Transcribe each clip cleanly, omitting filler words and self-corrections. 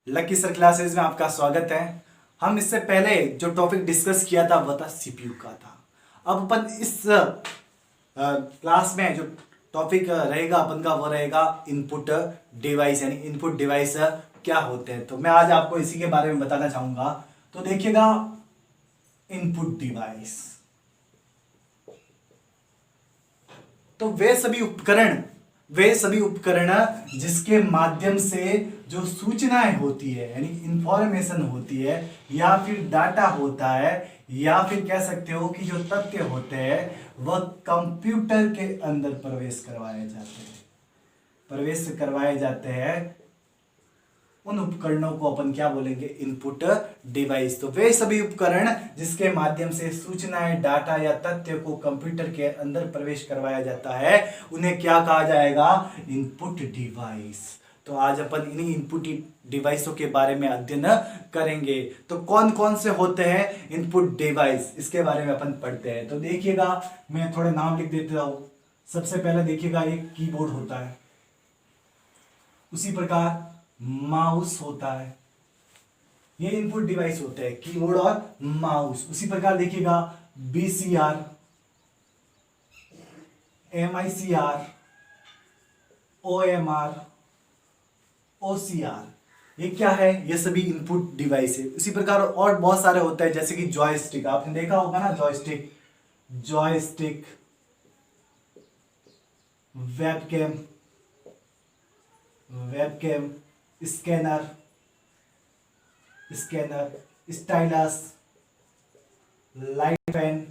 Lucky sir classes में आपका स्वागत है। हम इससे पहले जो टॉपिक डिस्कस किया था वो था सीपीयू का था। अब अपन इस क्लास में जो टॉपिक रहेगा अपन का वो रहेगा इनपुट डिवाइस, यानी इनपुट डिवाइस क्या होते हैं। तो मैं आज आपको इसी के बारे में बताना चाहूंगा। तो देखिएगा, इनपुट डिवाइस तो वे सभी उपकरण जिसके माध्यम से जो सूचनाएं होती है, यानी इंफॉर्मेशन होती है, या फिर डाटा होता है, या फिर कह सकते हो कि जो तथ्य होते हैं वह कंप्यूटर के अंदर प्रवेश करवाए जाते हैं। उन उपकरणों को अपन क्या बोलेंगे? Input device. तो वे सभी उपकरण जिसके माध्यम से सूचनाएं, डाटा या तथ्य को कंप्यूटर के अंदर प्रवेश करवाया जाता है उन्हें क्या कहा जाएगा? Input device. तो आज अपन इन्हीं इनपुट डिवाइसों के बारे में अध्ययन करेंगे। तो कौन कौन से होते हैं इनपुट डिवाइस, इसके बारे में अपन पढ़ते हैं। तो देखिएगा, मैं थोड़े नाम लिख देता हूं। सबसे पहले देखिएगा, एक कीबोर्ड होता है, उसी प्रकार माउस होता है। ये इनपुट डिवाइस होते हैं, कीबोर्ड और माउस। उसी प्रकार देखिएगा, बीसीआर, एमआईसीआर, ओएमआर, ओसीआर, ये क्या है? ये सभी इनपुट डिवाइस है। उसी प्रकार और बहुत सारे होते हैं, जैसे कि जॉयस्टिक, आपने देखा होगा ना, joystick, webcam, scanner, stylus, light fan,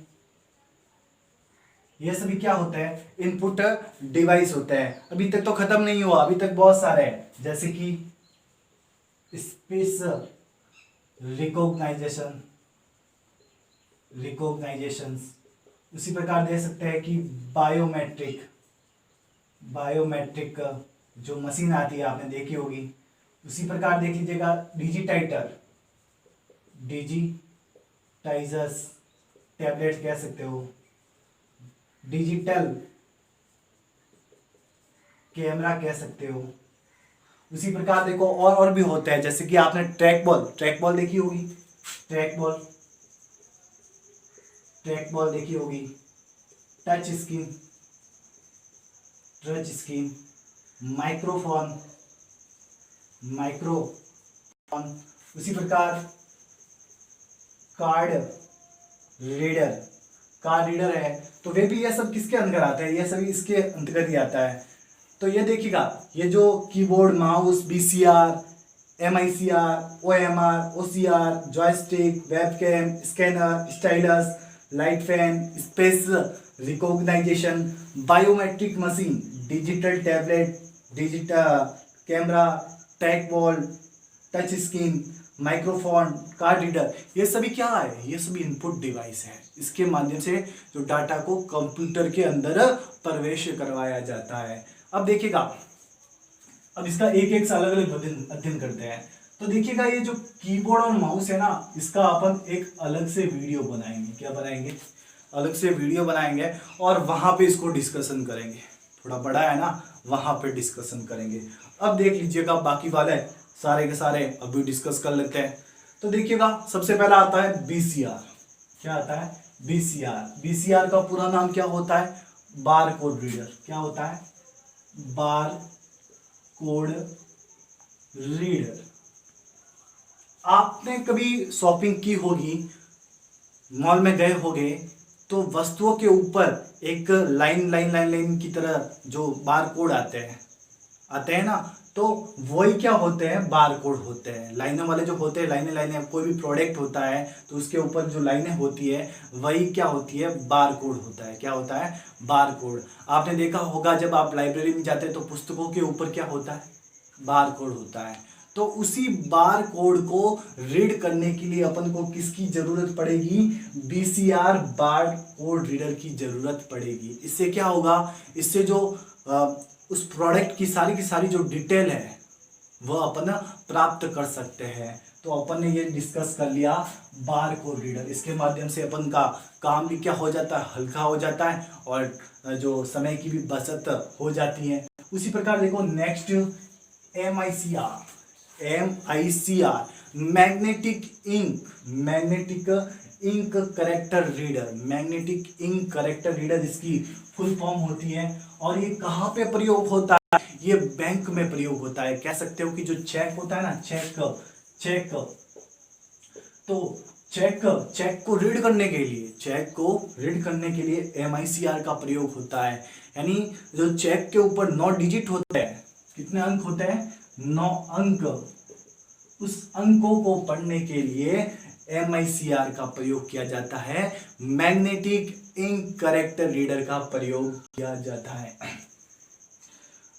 ये सभी क्या होते हैं? इनपुट डिवाइस होते हैं। अभी तक तो खत्म नहीं हुआ, अभी तक बहुत सारे हैं, जैसे कि स्पेस रिकॉग्नाइजेशन। उसी प्रकार दे सकते हैं कि बायोमेट्रिक जो मशीन आती है, आपने देखी होगी। उसी प्रकार देख लीजिएगा, डिजिटाइजर्स, टैबलेट कह सकते हो, डिजिटल कैमरा कह सकते हो। उसी प्रकार देखो और भी होते हैं, जैसे कि आपने ट्रैक बॉल देखी होगी, ट्रैक बॉल देखी होगी, टच स्क्रीन, माइक्रोफोन। उसी प्रकार कार्ड रीडर है। तो वे भी, ये सब किसके अंदर आता है? ये सभी इसके अंतर्गत ही आता है। तो ये देखिएगा, ये जो keyboard, mouse, BCR, MICR, OMR, OCR, joystick, webcam, scanner, stylus, light pen, speech recognition, biometric machine, digital tablet, digital camera, track ball, touch screen, microphone, card reader, ये सभी क्या है? ये सभी इनपुट डिवाइस है। इसके माध्यम से जो डाटा को कंप्यूटर के अंदर प्रवेश करवाया जाता है। अब देखिएगा, अब इसका एक एक अलग अलग अध्ययन करते हैं। तो देखिएगा, ये जो कीबोर्ड और माउस है ना, इसका अपन एक अलग से वीडियो बनाएंगे। क्या बनाएंगे? अलग से वीडियो बनाएंगे और वहां पे इसको डिस्कशन करेंगे। थोड़ा बड़ा है ना, वहां पे डिस्कशन करेंगे। अब देख लीजिएगा, बाकी वाले सारे के सारे अभी डिस्कस कर लेते हैं। तो देखिएगा, सबसे पहला आता है बीसीआर। क्या आता है? बीसीआर का पूरा नाम क्या होता है? बार कोड रीडर। क्या होता है? बार कोड रीडर। आपने कभी शॉपिंग की होगी, मॉल में गए होंगे, तो वस्तुओं के ऊपर एक लाइन की तरह जो बार कोड आते हैं ना, तो वही क्या होते हैं? बार कोड होते हैं। लाइनों वाले जो होते हैं, लाइनें, कोई भी प्रोडक्ट होता है तो उसके ऊपर जो लाइनें होती है वही क्या होती है? बार कोड होता है। क्या होता है? Bar code. आपने देखा होगा, जब आप लाइब्रेरी में जाते हैं तो पुस्तकों के ऊपर क्या होता है? बार कोड होता है। तो उसी बार कोड को रीड करने के लिए अपन को किसकी जरूरत पड़ेगी? बीसीआर बार कोड रीडर की जरूरत पड़ेगी। इससे क्या होगा? इससे जो उस प्रोडक्ट की सारी जो डिटेल है वह अपन प्राप्त कर सकते हैं। तो अपन ने ये डिस्कस कर लिया बार कोड रीडर। इसके माध्यम से अपन का काम भी क्या हो जाता है? हल्का हो जाता है और जो समय की भी बचत हो जाती है। उसी प्रकार देखो, next MICR. MICR, magnetic ink character reader. Magnetic ink character reader इसकी फुल फॉर्म होती है। और ये कहाँ पे प्रयोग होता है? ये बैंक में प्रयोग होता है। कह सकते हो कि जो चेक होता है ना, चेक तो चेक को रीड करने के लिए MICR का प्रयोग होता है। यानी जो चेक के ऊपर 9 डिजिट होते हैं, कितने अंक होते हैं? 9 अंक। उस अंकों को पढ़ने के लिए MICR का प्रयोग किया जाता है, मैग्नेटिक इंक करेक्टर रीडर का प्रयोग किया जाता है।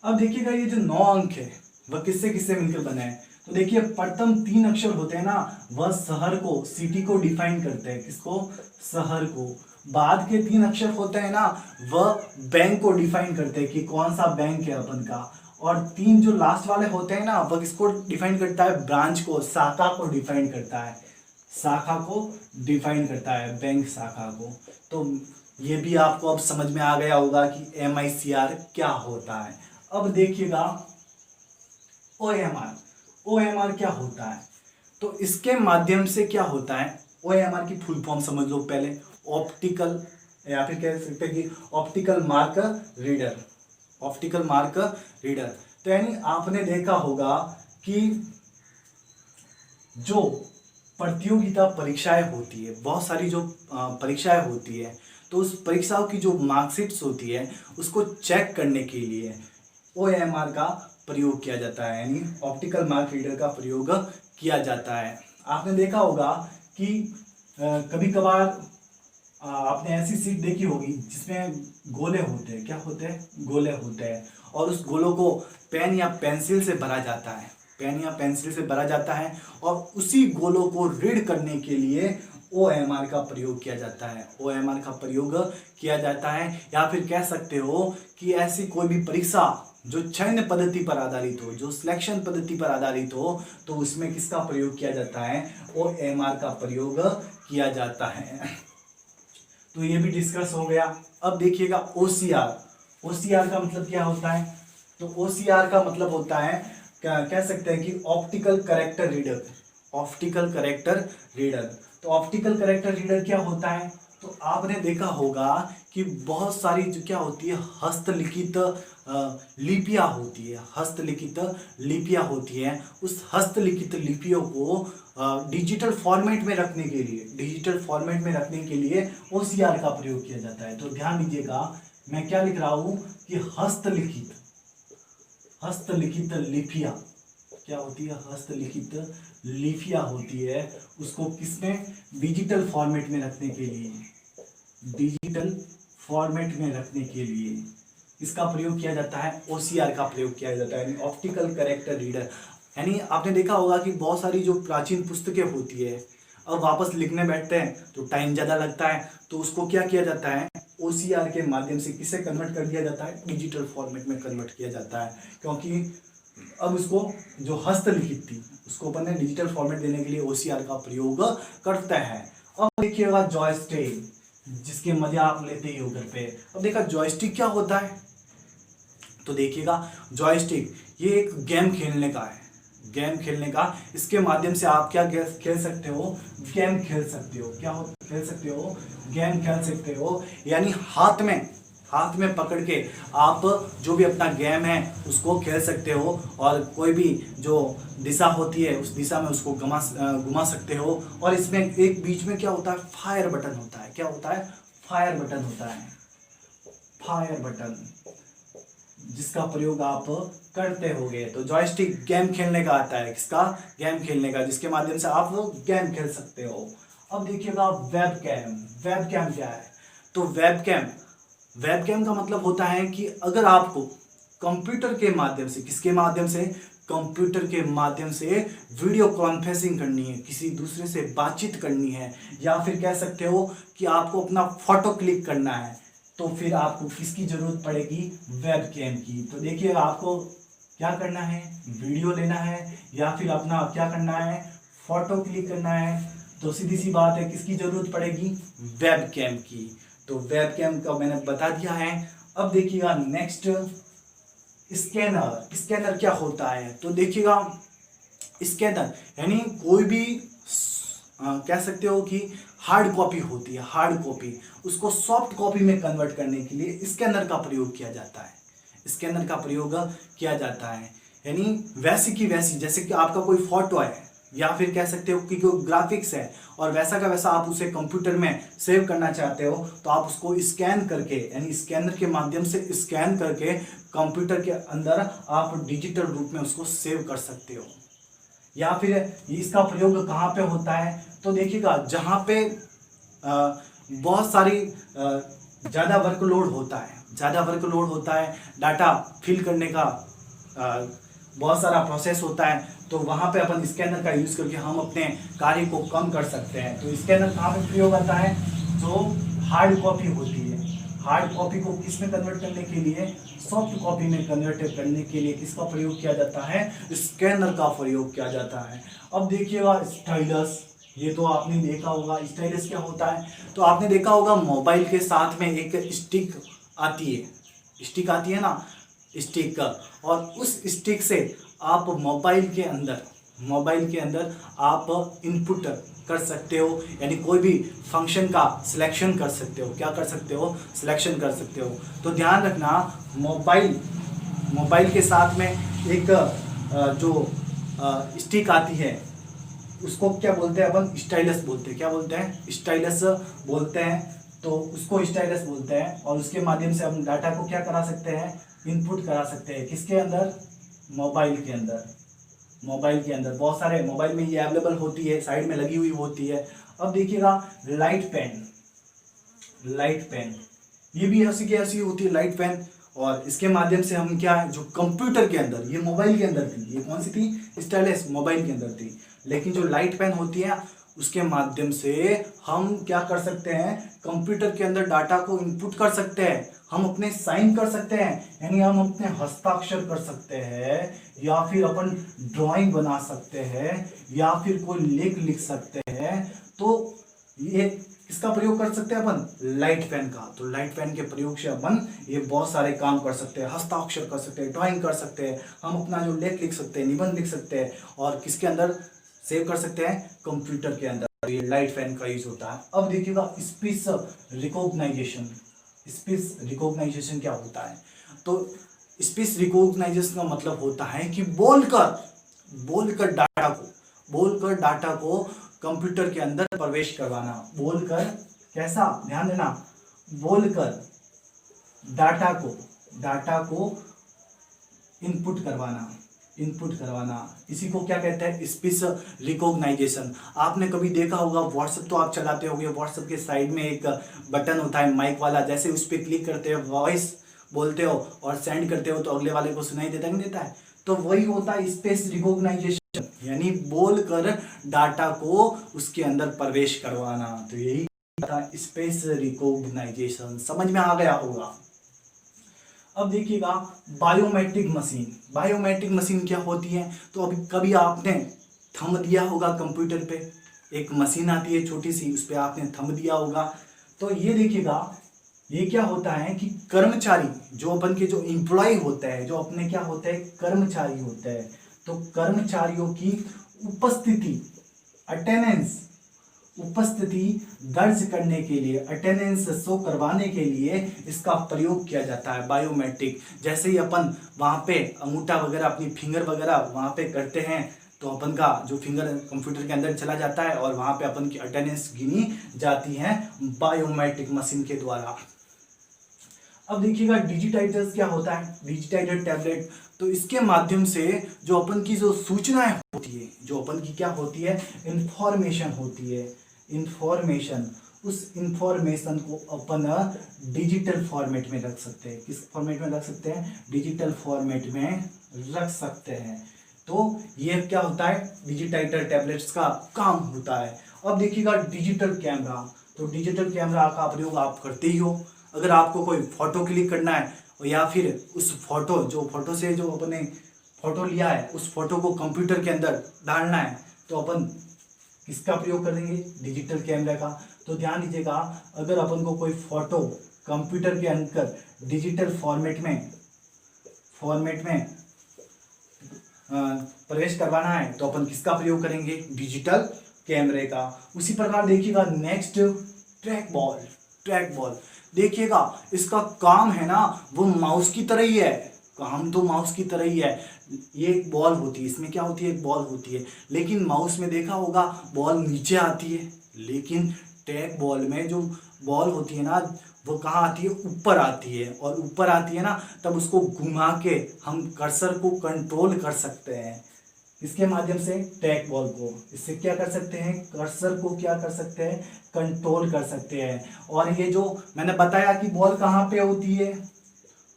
अब देखिएगा ये जो 9 अंक है वह किससे किससे मिलकर बने हैं? तो देखिए प्रथम 3 अक्षर होते हैं ना, वह शहर को, सिटी को डिफाइन करते हैं। किसको? शहर को। बाद के 3 अक्षर होते हैं ना, वह बैंक को डिफाइन करते हैं कि कौन सा बैंक है अपन का। और 3 जो लास्ट वाले होते हैं ना, वह किसको डिफाइन करता है? ब्रांच को, शाखा को डिफाइन करता है। शाखा को डिफाइन करता है, बैंक शाखा को। तो ये भी आपको अब समझ में आ गया होगा कि MICR क्या होता है। अब देखिएगा OMR क्या होता है? तो इसके माध्यम से क्या होता है? OMR की फुल फॉर्म समझ लो पहले। ऑप्टिकल, या फिर कह सकते हैं कि optical mark reader. Optical mark reader तो यानी आपने देखा होगा कि जो प्रतियोगिता परीक्षाएं होती है, बहुत सारी जो परीक्षाएं होती है, तो उस परीक्षाओं की जो मार्कशीट्स होती है उसको चेक करने के लिए OMR का प्रयोग किया जाता है, यानी ऑप्टिकल मार्क रीडर का प्रयोग किया जाता है। आपने देखा होगा कि कभी कभार आपने ऐसी सीट देखी होगी जिसमें गोले होते हैं। क्या होते हैं? गोले होते हैं। और उस गोलों को पेन या पेंसिल से भरा जाता है, पेन या पेंसिल से भरा जाता है, और उसी गोलों को रीड करने के लिए OMR का प्रयोग किया जाता है। OMR का प्रयोग किया जाता है। या फिर कह सकते हो कि ऐसी कोई भी परीक्षा जो चयन पद्धति पर आधारित हो, जो सिलेक्शन पद्धति पर आधारित हो, तो उसमें किसका प्रयोग किया जाता है? OMR का प्रयोग किया जाता है। तो ये भी डिस्कस हो गया। अब देखिएगा OCR का मतलब क्या होता है? तो OCR का मतलब होता है, क्या कह सकते हैं कि optical character reader. Optical character reader तो ऑप्टिकल करेक्टर रीडर क्या होता है? तो आपने देखा होगा कि बहुत सारी जो क्या होती है, हस्तलिखित लिपियां होती है। हस्तलिखित लिपियां होती हैं। उस हस्तलिखित लिपियों को डिजिटल फॉर्मेट में रखने के लिए OCR का प्रयोग किया जाता है। तो ध्यान दीजिएगा, मैं क्या लिख रहा हूं कि हस्तलिखित लिपियां क्या होती है? हस्तलिखित लिपियां होती है। उसको किसमें? डिजिटल फॉर्मेट में रखने के लिए, इसका प्रयोग किया जाता है। OCR का प्रयोग किया जाता है, यानी ऑप्टिकल करेक्टर रीडर। यानी आपने देखा होगा कि बहुत सारी जो प्राचीन पुस्तकें होती है, अब वापस लिखने बैठते हैं तो टाइम ज़्यादा लगता है, तो उसको क्या किया जाता है? OCR के माध्यम से किसे कन्वर्ट कर दिया जाता है? डिजिटल फॉर्मेट में कन्वर्ट किया जाता है। क्योंकि अब उसको जो हस्तलिखित थी उसको अपन ने डिजिटल फॉर्मेट देने के लिए OCR का प्रयोग करते हैं। अब देखिएगा जॉयस्टिक, जिसके मजे आप लेते ही हो घर पे। अब देखा जॉयस्टिक क्या होता है? तो देखिएगा जॉयस्टिक ये एक गेम खेलने का है, इसके माध्यम से आप क्या खेल सकते हो? गेम खेल सकते हो। क्या खेल सकते हो? गेम खेल सकते हो। यानी हाथ में पकड़ के आप जो भी अपना गेम है उसको खेल सकते हो, और कोई भी जो दिशा होती है उस दिशा में उसको घुमा सकते हो। और इसमें एक बीच में क्या होता है? फायर बटन होता है। क्या होता है? फायर बटन, जिसका प्रयोग आप करते होगे। तो जॉयस्टिक गेम खेलने का आता है। किसका? गेम खेलने का, जिसके माध्यम से आप गेम खेल सकते हो। अब देखिएगा वेबकैम क्या है? तो वेबकैम का मतलब होता है कि अगर आपको कंप्यूटर के माध्यम से, किसके माध्यम से? कंप्यूटर के माध्यम से वीडियो कॉन्फ्रेंसिंग करनी है, किसी दूसरे से बातचीत करनी है, या फिर कह सकते हो कि आपको अपना फोटो क्लिक करना है, तो फिर आपको किसकी जरूरत पड़ेगी? वेबकैम की। तो देखिए आपको क्या करना है? वीडियो लेना है, या फिर अपना क्या करना है? फोटो क्लिक करना है। तो सीधी सी बात है, किसकी जरूरत पड़ेगी? वेबकैम की। तो वेबकैम का मैंने बता दिया है। अब देखिएगा नेक्स्ट, स्कैनर क्या होता है? तो देखिएगा स्कैनर यानी कोई भी कह सकते हो कि हार्ड कॉपी होती है, हार्ड कॉपी उसको सॉफ्ट कॉपी में कन्वर्ट करने के लिए स्कैनर का प्रयोग किया जाता है, स्कैनर का प्रयोग किया जाता है। यानी वैसी की वैसी, जैसे कि आपका कोई फोटो है या फिर कह सकते हो कि कोई ग्राफिक्स है और वैसा का वैसा आप उसे कंप्यूटर में सेव करना चाहते हो, तो आप उसको स्कैन करके यानी स्कैनर के माध्यम से स्कैन करके कंप्यूटर के अंदर आप डिजिटल रूप में उसको सेव कर सकते हो। या फिर इसका प्रयोग कहाँ पे होता है, तो देखिएगा जहाँ पे बहुत सारी ज़्यादा वर्कलोड होता है, ज़्यादा वर्कलोड होता है, डाटा फिल करने का बहुत सारा प्रोसेस होता है, तो वहाँ पे अपन स्कैनर का यूज़ करके हम अपने कार्य को कम कर सकते हैं। तो स्कैनर कहाँ पे प्रयोग आता है, जो हार्ड कॉपी होती है, हार्ड कॉपी को किस में कन्वर्ट करने के लिए, सॉफ्ट कॉपी में कन्वर्ट करने के लिए किसका प्रयोग किया जाता है, स्कैनर का प्रयोग किया जाता है। अब देखिएगा स्टाइलस, ये तो आपने देखा होगा। स्टाइलस क्या होता है, तो आपने देखा होगा मोबाइल के साथ में एक स्टिक आती है, स्टिक आती है ना, स्टिक, और उस स्टिक से आप मोबाइल के अंदर आप इनपुट कर सकते हो, यानी कोई भी फंक्शन का सिलेक्शन कर सकते हो। क्या कर सकते हो, सिलेक्शन कर सकते हो। तो ध्यान रखना, मोबाइल के साथ में एक जो स्टिक आती है उसको क्या बोलते हैं अपन, स्टाइलस बोलते हैं। क्या बोलते हैं, स्टाइलस बोलते हैं। तो उसको स्टाइलस बोलते हैं और उसके माध्यम से हम डाटा को क्या करा सकते हैं, इनपुट करा सकते हैं। किसके अंदर, मोबाइल के अंदर। मोबाइल के अंदर बहुत सारे मोबाइल में ये अवेलेबल होती है, साइड में लगी हुई होती है। अब देखिएगा लाइट पेन, लाइट पेन ये भी ऐसी की ऐसी होती है, लाइट पेन। और इसके माध्यम से हम क्या है, जो कंप्यूटर के अंदर, ये मोबाइल के अंदर थी, ये कौन सी थी, स्टाइलस मोबाइल के अंदर थी, लेकिन जो लाइट पेन होती है उसके माध्यम से हम क्या कर सकते हैं, कंप्यूटर के अंदर डाटा को इनपुट कर सकते हैं, हम अपने साइन कर सकते हैं, यानी हम अपने हस्ताक्षर कर सकते हैं, या फिर अपन ड्राइंग बना सकते हैं, या फिर कोई लेख लिख सकते हैं। तो ये किसका प्रयोग कर सकते हैं अपन, लाइट पेन का। तो लाइट पेन के प्रयोग से अपन ये बहुत सारे काम कर सकते हैं, हस्ताक्षर कर सकते हैं, ड्राइंग कर सकते हैं, हम अपना जो लेख लिख सकते हैं, निबंध लिख सकते हैं, और किसके अंदर सेव कर सकते हैं, कंप्यूटर के अंदर। ये लाइट पेन का यूज होता है। अब देखिएगा स्पीच रिकॉग्नाइजेशन, स्पीच रिकॉग्नाइजेशन क्या होता है, तो स्पीच रिकॉग्नाइजेशन का मतलब होता है कि बोलकर डाटा को कंप्यूटर के अंदर प्रवेश करवाना। बोलकर, कैसा, ध्यान देना, बोलकर डाटा को इनपुट करवाना, इसी को क्या कहते हैं, स्पीच रिकॉग्नाइजेशन। आपने कभी देखा होगा, व्हाट्सएप तो आप चलाते होंगे, व्हाट्सएप के साइड में एक बटन होता है माइक वाला, जैसे उस पर क्लिक करते हो, वॉइस बोलते हो और सेंड करते हो, तो अगले वाले को सुनाई देता नहीं देता है, तो वही होता है स्पीच रिकॉग्नाइजेशन, यानी बोलकर डाटा को उसके अंदर प्रवेश करवाना। तो यही था स्पीच रिकॉग्नाइजेशन, समझ में आ गया होगा। अब देखिएगा बायोमेट्रिक मशीन क्या होती है, तो अभी कभी आपने थंब दिया होगा कंप्यूटर पे, एक मशीन आती है छोटी सी, उस पर आपने थंब दिया होगा। तो ये देखिएगा, ये क्या होता है कि कर्मचारी, जो अपन के जो एम्प्लॉय होते हैं, जो अपने क्या होते हैं, कर्मचारी होते हैं, तो कर्मचारियों की उपस्थिति दर्ज करने के लिए, अटेंडेंस शो करवाने के लिए इसका प्रयोग किया जाता है, बायोमेट्रिक। जैसे ही अपन वहाँ पे अंगूठा वगैरह, अपनी फिंगर वगैरह वहाँ पे करते हैं, तो अपन का जो फिंगर कंप्यूटर के अंदर चला जाता है और वहाँ पे अपन की अटेंडेंस गिनी जाती है बायोमेट्रिक मशीन के द्वारा। अब देखिएगा डिजिटाइजर क्या होता है, डिजिटाइजर टैबलेट। तो इसके माध्यम से जो अपन की जो सूचनाएं होती है, जो अपन की क्या होती है, इंफॉर्मेशन होती है, इंफॉर्मेशन, उस इंफॉर्मेशन को अपन डिजिटल फॉर्मेट में रख सकते हैं। किस फॉर्मेट में रख सकते हैं, डिजिटल फॉर्मेट में रख सकते हैं। तो ये क्या होता है, डिजिटाइजर टैबलेट्स का काम होता है। अब देखिएगा डिजिटल कैमरा, तो डिजिटल कैमरा का प्रयोग आप करते ही हो। अगर आपको कोई फोटो क्लिक करना है, या फिर उस फोटो से जो अपने फोटो लिया है उस फोटो को कंप्यूटर के अंदर डालना है, तो अपन किसका प्रयोग करेंगे, डिजिटल कैमरा का। तो ध्यान दीजिएगा, अगर अपन को कोई फोटो कंप्यूटर के अंदर डिजिटल फॉर्मेट में प्रवेश करवाना है तो अपन किसका प्रयोग करेंगे, डिजिटल कैमरे का। उसी प्रकार देखिएगा next track ball. Track ball देखिएगा इसका काम है ना वो माउस की तरह ही है, काम तो माउस की तरह ही है। ये एक बॉल होती है, इसमें क्या होती है, एक बॉल होती है, लेकिन माउस में देखा होगा बॉल नीचे आती है, लेकिन ट्रैक बॉल में जो बॉल होती है ना वो कहाँ आती है, ऊपर आती है। और ऊपर आती है ना तब उसको घुमा के हम कर्सर को कंट्रोल कर सकते हैं। इसके माध्यम से ट्रैक बॉल को, इससे क्या कर सकते हैं, कर्सर को क्या कर सकते हैं, कंट्रोल कर सकते हैं। और ये जो मैंने बताया कि बॉल कहाँ पे होती है,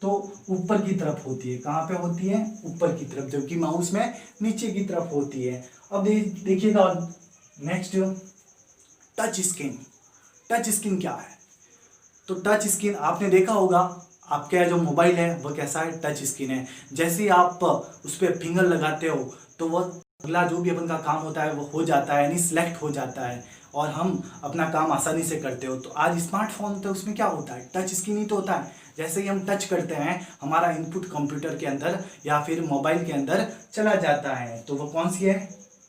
तो ऊपर की तरफ होती है। कहाँ पे होती है, ऊपर की तरफ, जबकि माउस में नीचे की तरफ होती है। अब देखिएगा next touch screen. Touch screen क्या है, तो टच स्क्रीन आपने देखा होगा आपका जो मोबाइल है वह कैसा है, टच स्क्रीन है। जैसे ही आप उस पर फिंगर लगाते हो तो वह अगला जो भी अपन का काम होता है वो हो जाता है, यानी सिलेक्ट हो जाता है और हम अपना काम आसानी से करते हो। तो आज स्मार्टफोन होता है उसमें क्या होता है, टच स्क्रीन ही तो होता है। जैसे ही हम टच करते हैं हमारा इनपुट कंप्यूटर के अंदर या फिर मोबाइल के अंदर चला जाता है, तो वो कौन सी है,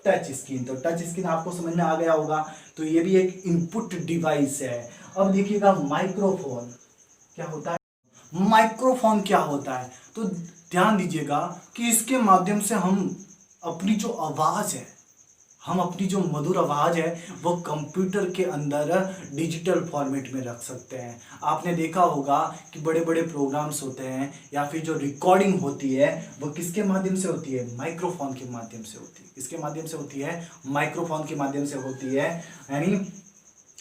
टच स्क्रीन। तो टच स्क्रीन आपको समझ में आ गया होगा, तो ये भी एक इनपुट डिवाइस है। अब देखिएगा माइक्रोफोन क्या होता है, माइक्रोफोन क्या होता है, तो ध्यान दीजिएगा कि इसके माध्यम से हम अपनी जो आवाज़ है, हम अपनी जो मधुर आवाज़ है वो कंप्यूटर के अंदर डिजिटल फॉर्मेट में रख सकते हैं। आपने देखा होगा कि बड़े बड़े प्रोग्राम्स होते हैं या फिर जो रिकॉर्डिंग होती है वो किसके माध्यम से होती है, माइक्रोफोन के माध्यम से होती है। किसके माध्यम से होती है, माइक्रोफोन के माध्यम से होती है। यानी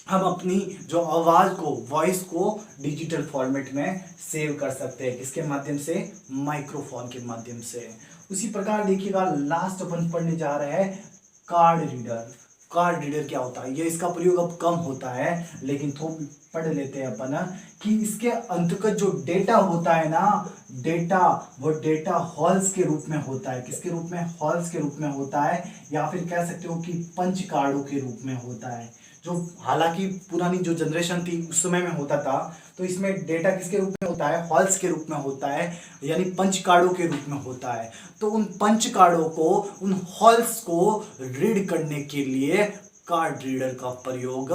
हम अपनी जो आवाज़ को, वॉइस को डिजिटल फॉर्मेट में सेव कर सकते हैं। किसके माध्यम से, माइक्रोफोन के माध्यम से। उसी प्रकार देखिएगा लास्ट अपन पढ़ने जा रहे हैं कार्ड रीडर। कार्ड रीडर क्या होता है, ये इसका प्रयोग अब कम होता है लेकिन तो पढ़ लेते हैं अपन कि इसके अंतर्गत जो डेटा होता है ना, डेटा वो डेटा हॉल्स के रूप में होता है। किसके रूप में, हॉल्स के रूप में होता है, या फिर कह सकते हो कि पंच कार्डों के रूप में होता है। जो हालांकि पुरानी जो जनरेशन थी उस समय में होता था, तो इसमें डेटा किसके रूप में होता है, हॉल्स के रूप में होता है, यानी पंच कार्डों के रूप में होता है। तो उन पंच कार्डों को, उन हॉल्स को रीड करने के लिए कार्ड रीडर का प्रयोग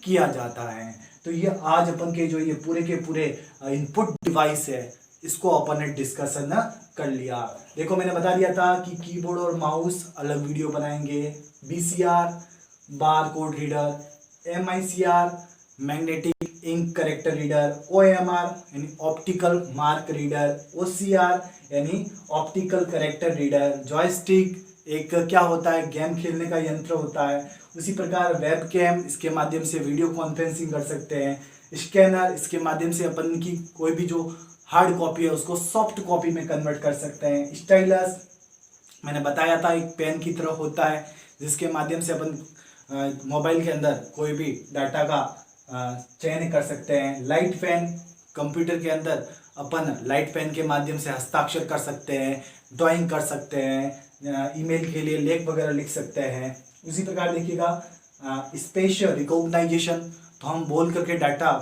किया जाता है। तो ये आज अपन के जो ये पूरे के पूरे इनपुट डिवाइस है इसको अपन ने डिस्कशन कर लिया। देखो मैंने बता दिया था कि कीबोर्ड और माउस अलग वीडियो बनाएंगे, BCR bar code reader, MICR magnetic ink character reader, OMR यानी ऑप्टिकल मार्क रीडर, OCR यानी ऑप्टिकल करेक्टर रीडर, जॉयस्टिक एक क्या होता है, गेम खेलने का यंत्र होता है। उसी प्रकार वेबकैम, इसके माध्यम से वीडियो कॉन्फ्रेंसिंग कर सकते हैं। स्कैनर, इसके माध्यम से अपन की कोई भी जो हार्ड कॉपी है उसको सॉफ्ट कॉपी में कन्वर्ट कर सकते हैं। स्टाइलस मैंने बताया था एक पेन की तरह होता है जिसके माध्यम से अपन मोबाइल के अंदर कोई भी डाटा का चयन कर सकते हैं। लाइट पेन, कंप्यूटर के अंदर अपन लाइट पेन के माध्यम से हस्ताक्षर कर सकते हैं, ड्राइंग कर सकते हैं, ईमेल के लिए लेख वगैरह लिख सकते हैं। उसी प्रकार देखिएगा स्पेशल रिकॉग्नाइजेशन, तो हम बोल करके डाटा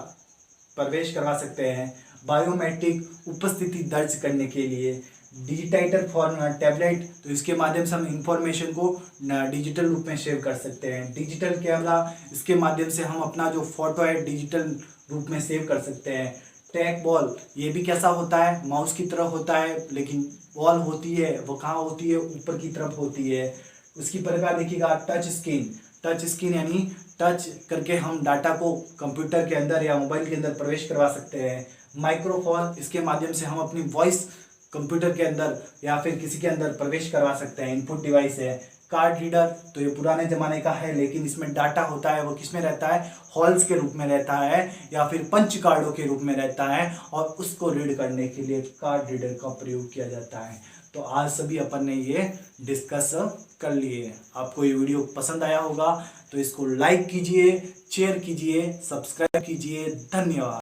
प्रवेश करवा सकते हैं। बायोमेट्रिक उपस्थिति दर्ज करने के लिए। डिजिटाइटर फॉर्म टैबलेट, तो इसके माध्यम से हम इंफॉर्मेशन को डिजिटल रूप में सेव कर सकते हैं। डिजिटल कैमरा, इसके माध्यम से हम अपना जो फोटो है डिजिटल रूप में सेव कर सकते हैं। ट्रैक बॉल, ये भी कैसा होता है, माउस की तरह होता है लेकिन बॉल होती है वो कहाँ होती है, ऊपर की तरफ होती है। उसकी प्रकार देखिएगा टच स्क्रीन। टच स्क्रीन यानी टच करके हम डाटा को कंप्यूटर के अंदर या मोबाइल के अंदर प्रवेश करवा सकते हैं। माइक्रोफोन, इसके माध्यम से हम अपनी वॉइस कंप्यूटर के अंदर या फिर किसी के अंदर प्रवेश करवा सकते हैं, इनपुट डिवाइस है। कार्ड रीडर, तो ये पुराने ज़माने का है लेकिन इसमें डाटा होता है वो किस में रहता है, हॉल्स के रूप में रहता है या फिर पंच कार्डों के रूप में रहता है और उसको रीड करने के लिए कार्ड रीडर का प्रयोग किया जाता है। तो आज सभी अपन ने ये डिस्कस कर लिए। आपको ये वीडियो पसंद आया होगा तो इसको लाइक कीजिए, शेयर कीजिए, सब्सक्राइब कीजिए। धन्यवाद।